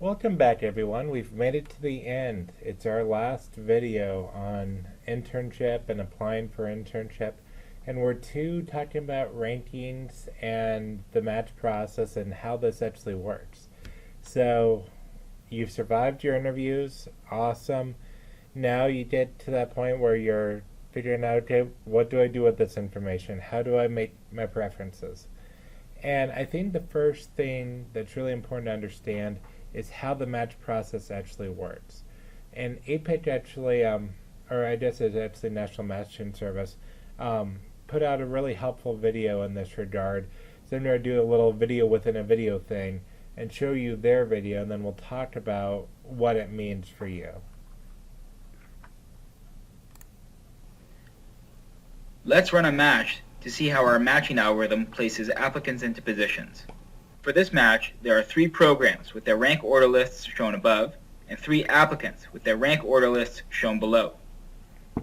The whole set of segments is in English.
Welcome back, everyone. We've made it to the end. It's our last video on internship and applying for internship, and we're talking about rankings and the match process and how this actually works. So, you've survived your interviews. Awesome. Now you get to that point where you're figuring out, okay, what do I do with this information? How do I make my preferences? And I think the first thing that's really important to understand is how the match process actually works. And APPIC actually, or I guess it's actually National Matching Service, put out a really helpful video in this regard. So I'm going to do a little video within a video thing and show you their video, and then we'll talk about what it means for you. Let's run a match to see how our matching algorithm places applicants into positions. For this match, there are 3 programs with their rank order lists shown above, and 3 applicants with their rank order lists shown below.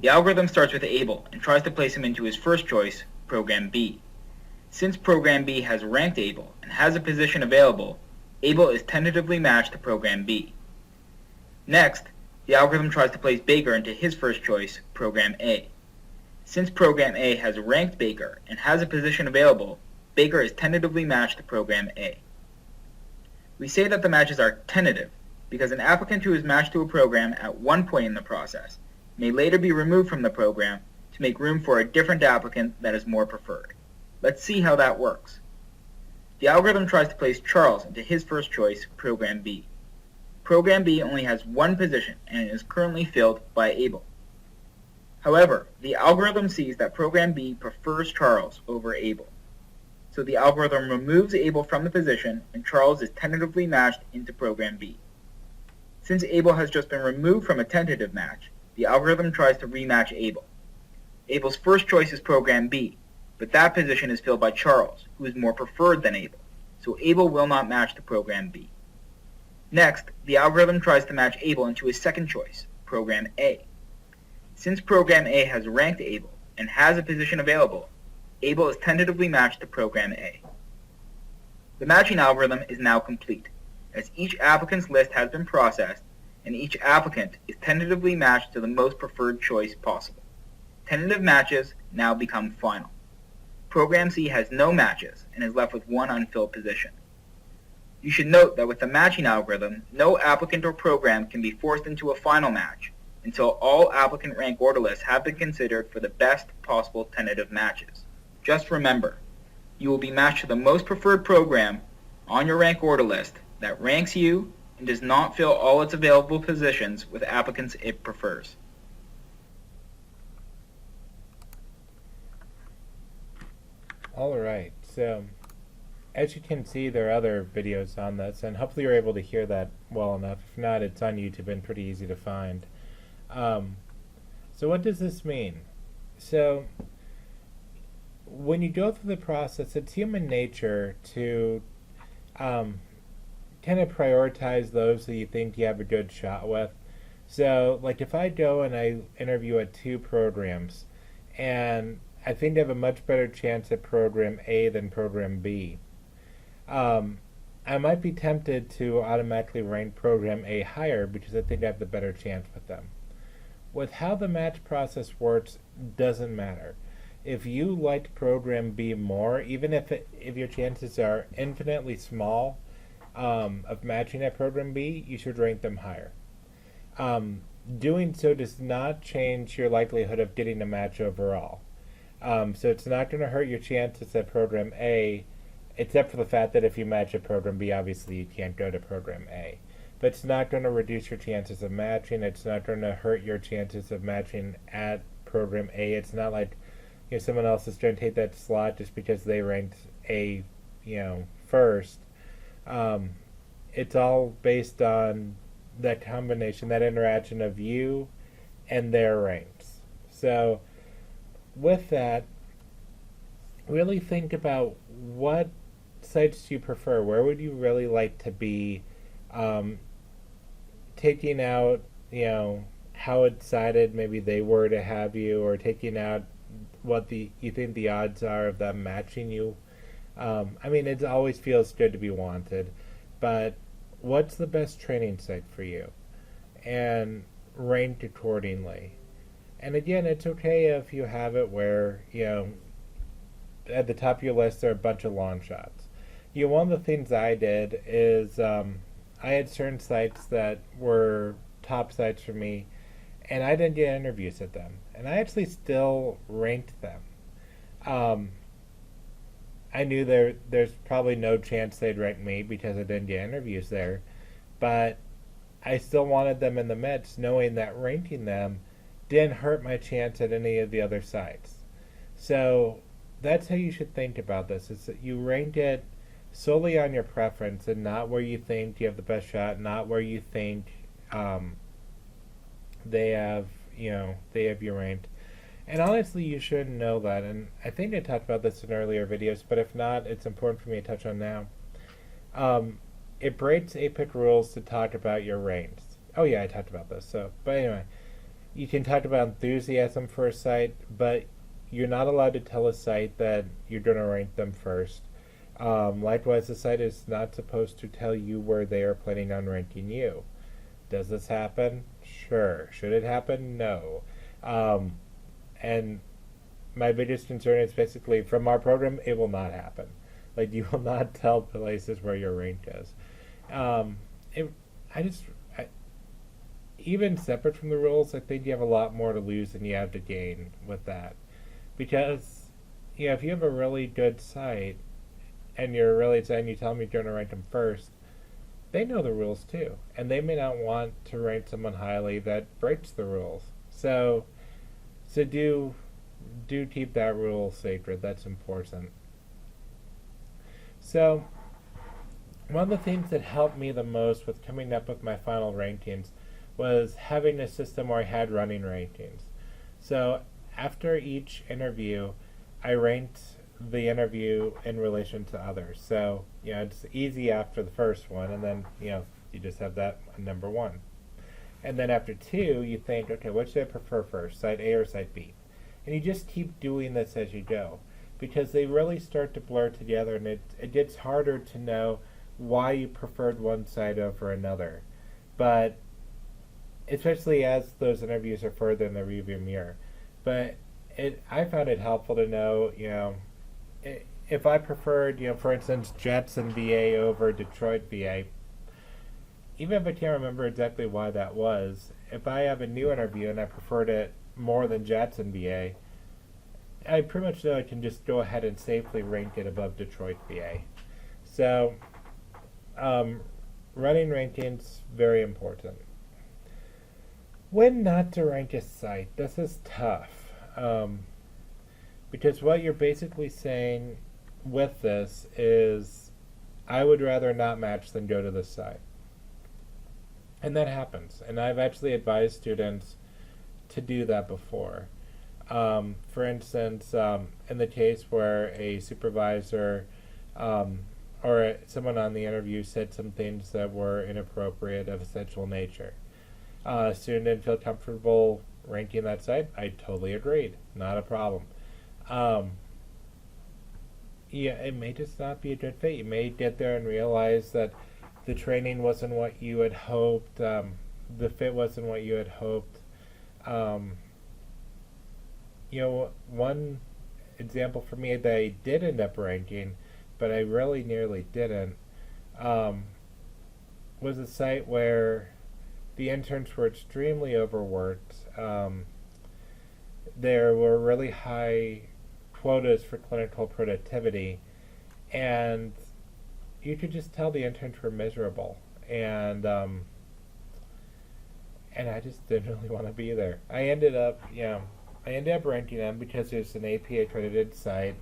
The algorithm starts with Abel and tries to place him into his first choice, Program B. Since Program B has ranked Abel and has a position available, Abel is tentatively matched to Program B. Next, the algorithm tries to place Baker into his first choice, Program A. Since Program A has ranked Baker and has a position available, Baker is tentatively matched to Program A. We say that the matches are tentative because an applicant who is matched to a program at one point in the process may later be removed from the program to make room for a different applicant that is more preferred. Let's see how that works. The algorithm tries to place Charles into his first choice, Program B. Program B only has one position and it is currently filled by Abel. However, the algorithm sees that Program B prefers Charles over Abel. So the algorithm removes Abel from the position and Charles is tentatively matched into Program B. Since Abel has just been removed from a tentative match, the algorithm tries to rematch Abel. Abel's first choice is Program B, but that position is filled by Charles, who is more preferred than Abel, so Abel will not match to Program B. Next, the algorithm tries to match Abel into his second choice, Program A. Since Program A has ranked Abel and has a position available, Abel is tentatively matched to Program A. The matching algorithm is now complete, as each applicant's list has been processed and each applicant is tentatively matched to the most preferred choice possible. Tentative matches now become final. Program C has no matches and is left with one unfilled position. You should note that with the matching algorithm, no applicant or program can be forced into a final match until all applicant rank order lists have been considered for the best possible tentative matches. Just remember, you will be matched to the most preferred program on your rank order list that ranks you and does not fill all its available positions with applicants it prefers. Alright, so as you can see, there are other videos on this, and hopefully you're able to hear that well enough. If not, it's on YouTube and pretty easy to find. So what does this mean? So when you go through the process, it's human nature to kind of prioritize those that you think you have a good shot with. So like if I go and I interview at 2 programs and I think I have a much better chance at Program A than Program B, I might be tempted to automatically rank Program A higher because I think I have the better chance with them. With how the match process works, doesn't matter. If you liked Program B more, even if your chances are infinitely small of matching at Program B, you should rank them higher. Doing so does not change your likelihood of getting a match overall. So it's not going to hurt your chances at Program A, except for the fact that if you match at Program B, obviously you can't go to Program A. But it's not going to reduce your chances of matching. It's not going to hurt your chances of matching at Program A. It's not like someone else is going to take that slot just because they ranked A, first. It's all based on that combination, that interaction of you and their ranks. So with that, really think about what sites do you prefer. Where would you really like to be? Taking out, how excited maybe they were to have you, or taking out what you think the odds are of them matching you. It always feels good to be wanted, but what's the best training site for you, and rank accordingly. And again, it's okay if you have it where, at the top of your list there are a bunch of long shots. One of the things I did is I had certain sites that were top sites for me, and I didn't get interviews at them. And I actually still ranked them. Um, I knew there's probably no chance they'd rank me because I didn't get interviews there, but I still wanted them in the midst, knowing that ranking them didn't hurt my chance at any of the other sites. So that's how you should think about this: is that you rank it solely on your preference and not where you think you have the best shot, not where you think um, they have they have you ranked. And honestly, you should know that. And I think I talked about this in earlier videos, but if not, it's important for me to touch on now. Um, it breaks APPIC rules to talk about your ranks. Oh yeah, I talked about this. But anyway, you can talk about enthusiasm for a site, but you're not allowed to tell a site that you're going to rank them first. Likewise, the site is not supposed to tell you where they are planning on ranking you. Does this happen? Sure. Should it happen? No. Um, and my biggest concern is basically from our program, it will not happen. Like, you will not tell places where your rank is. Um, it, I just, I, Even separate from the rules, I think you have a lot more to lose than you have to gain with that. Because, if you have a really good site and you're really saying you tell them you're going to rank them first, they know the rules too. And they may not want to rank someone highly that breaks the rules. So do keep that rule sacred. That's important. So one of the things that helped me the most with coming up with my final rankings was having a system where I had running rankings. So after each interview, I ranked the interview in relation to others. So, it's easy after the first one, and then, you just have that number one. And then after two, you think, okay, what should I prefer first, site A or site B? And you just keep doing this as you go, because they really start to blur together, and it gets harder to know why you preferred one site over another. But especially as those interviews are further in the rearview mirror. But I found it helpful to know, if I preferred, for instance, Jetson VA over Detroit VA, even if I can't remember exactly why that was, if I have a new interview and I preferred it more than Jetson VA, I pretty much know I can just go ahead and safely rank it above Detroit VA. So, running rankings, very important. When not to rank a site, this is tough. Because what you're basically saying with this is, I would rather not match than go to this site. And that happens. And I've actually advised students to do that before. For instance, in the case where a supervisor or someone on the interview said some things that were inappropriate of a sexual nature. Student didn't feel comfortable ranking that site. I totally agreed. Not a problem. It may just not be a good fit. You may get there and realize that the training wasn't what you had hoped. The fit wasn't what you had hoped. One example for me that I did end up ranking, but I really nearly didn't, was a site where the interns were extremely overworked. There were really high quotas for clinical productivity, and you could just tell the interns were miserable, and I just didn't really want to be there. I ended up ranking them because it's an AP accredited site,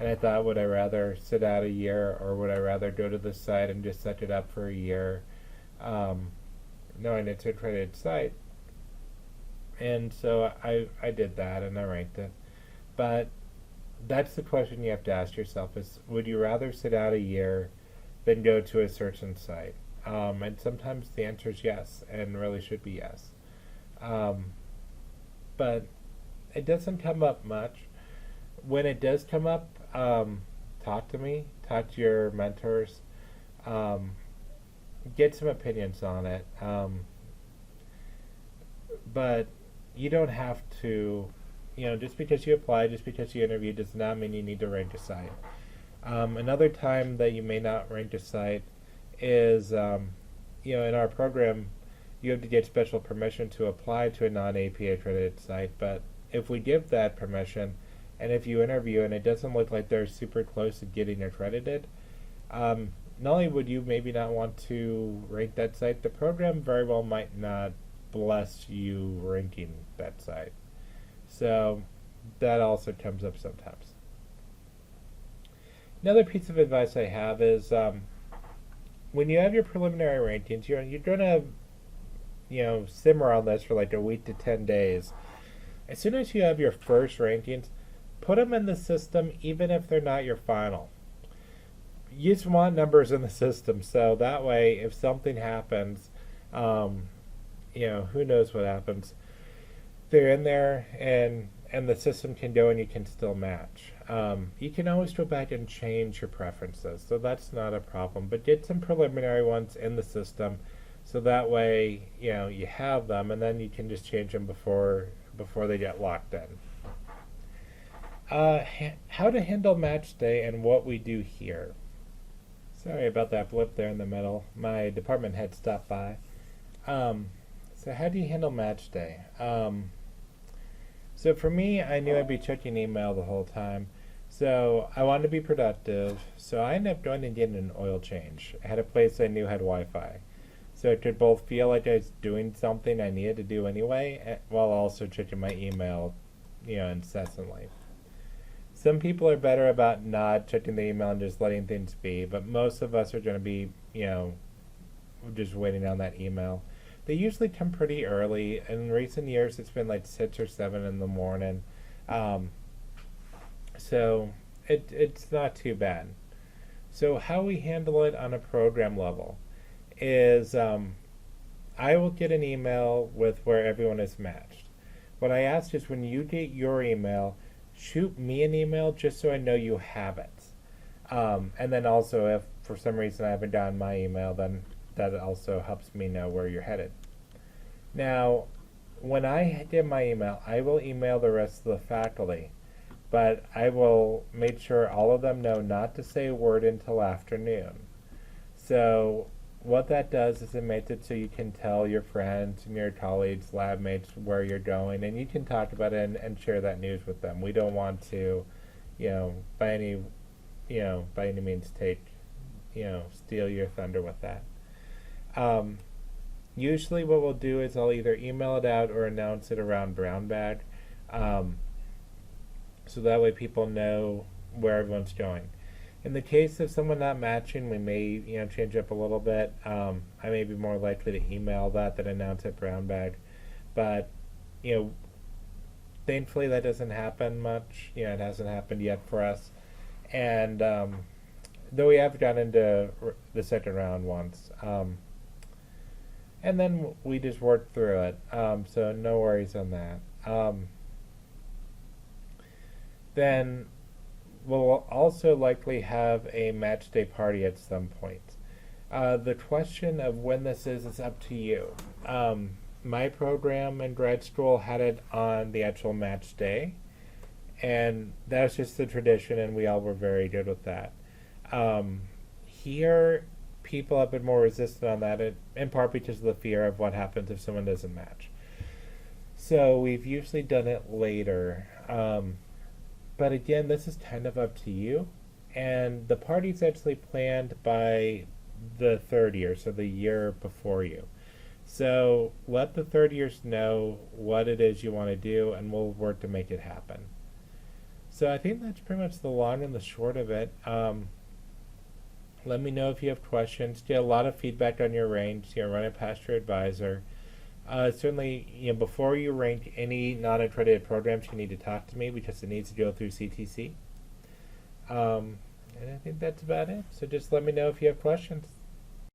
and I thought, would I rather sit out a year, or would I rather go to this site and just set it up for a year, knowing it's an accredited site? And so I did that, and I ranked it. But that's the question you have to ask yourself: is would you rather sit out a year than go to a certain site? And sometimes the answer is yes, and really should be yes. But it doesn't come up much. When it does come up, talk to me, talk to your mentors. get some opinions on it. But you don't have to, just because you apply, just because you interview, does not mean you need to rank a site. Another time that you may not rank a site is, in our program, you have to get special permission to apply to a non-APA accredited site. But if we give that permission, and if you interview and it doesn't look like they're super close to getting accredited, not only would you maybe not want to rank that site, the program very well might not bless you ranking that site. So that also comes up sometimes. Another piece of advice I have is when you have your preliminary rankings, you're going to simmer on this for like a week to 10 days. As soon as you have your first rankings, put them in the system even if they're not your final. You just want numbers in the system, so that way if something happens, who knows what happens, they're in there and the system can go and you can still match. You can always go back and change your preferences, so that's not a problem, but get some preliminary ones in the system so that way you have them and then you can just change them before they get locked in. How to handle match day and what we do here. Sorry about that blip there in the middle. My department head stopped by. So how do you handle match day? So for me, I knew I'd be checking email the whole time. So I wanted to be productive. So I ended up going and getting an oil change. I had a place I knew had Wi-Fi. So I could both feel like I was doing something I needed to do anyway, while also checking my email, incessantly. Some people are better about not checking the email and just letting things be, but most of us are going to be, just waiting on that email. They usually come pretty early. In recent years, it's been like 6 or 7 in the morning. So it's not too bad. So how we handle it on a program level is I will get an email with where everyone is matched. What I ask is when you get your email, shoot me an email just so I know you have it. And then also if for some reason I haven't gotten my email, then that also helps me know where you're headed. Now, when I get my email, I will email the rest of the faculty, but I will make sure all of them know not to say a word until afternoon. So what that does is it makes it so you can tell your friends and your colleagues, lab mates where you're going, and you can talk about it and share that news with them. We don't want to, by any means steal your thunder with that. Usually what we'll do is I'll either email it out or announce it around brown bag, so that way people know where everyone's going. In the case of someone not matching, we may change up a little bit. I may be more likely to email that than announce it brown bag, but thankfully that doesn't happen much. It hasn't happened yet for us, and though we have gotten into the second round once. And then we just worked through it, so no worries on that. Then we'll also likely have a match day party at some point. The question of when this is up to you. My program in grad school had it on the actual match day, and that was just the tradition, and we all were very good with that. Here, people have been more resistant on that, in part because of the fear of what happens if someone doesn't match. So we've usually done it later. But again, this is kind of up to you. And the party's actually planned by the third year, so the year before you. So let the third years know what it is you want to do, and we'll work to make it happen. So I think that's pretty much the long and the short of it. Let me know if you have questions. Get a lot of feedback on your range. Run it past your advisor. Certainly, before you rank any non-accredited programs, you need to talk to me because it needs to go through CTC. And I think that's about it. So just let me know if you have questions.